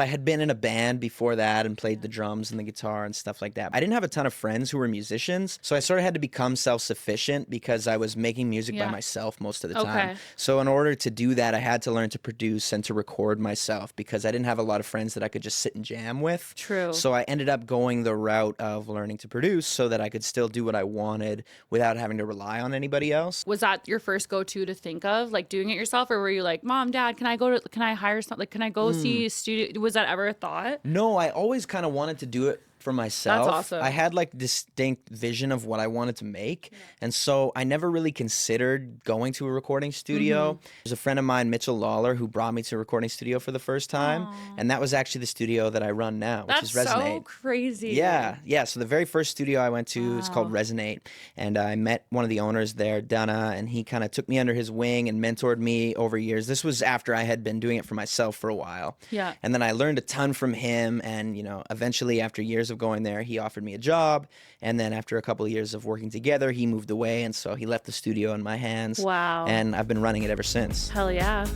I had been in a band before that and played the drums and the guitar and stuff like that. I didn't have a ton of friends who were musicians, so I sort of had to become self-sufficient because I was making music by Yeah. myself most of the time. Okay. So in order to do that, I had to learn to produce and to record myself because I didn't have a lot of friends that I could just sit and jam with. True. So I ended up going the route of learning to produce so that I could still do what I wanted without having to rely on anybody else. Was that your first go-to to think of, like doing it yourself, or were you like, Mom, Dad, can I hire something? Like, can I go see a studio? Was that ever a thought? No, I always kind of wanted to do it for myself. That's awesome. I had like distinct vision of what I wanted to make. And so I never really considered going to a recording studio. There's a friend of mine, Mitchell Lawler, who brought me to a recording studio for the first time. And that was actually the studio that I run now, which That's is Resonate. so crazy. Yeah. So the very first studio I went to is called Resonate, and I met one of the owners there, Donna, and he kind of took me under his wing and mentored me over years. This was after I had been doing it for myself for a while. Yeah. And then I learned a ton from him, and eventually after years of going there, he offered me a job, and then after a couple of years of working together, he moved away, and so he left the studio in my hands. Wow. And I've been running it ever since. Hell yeah.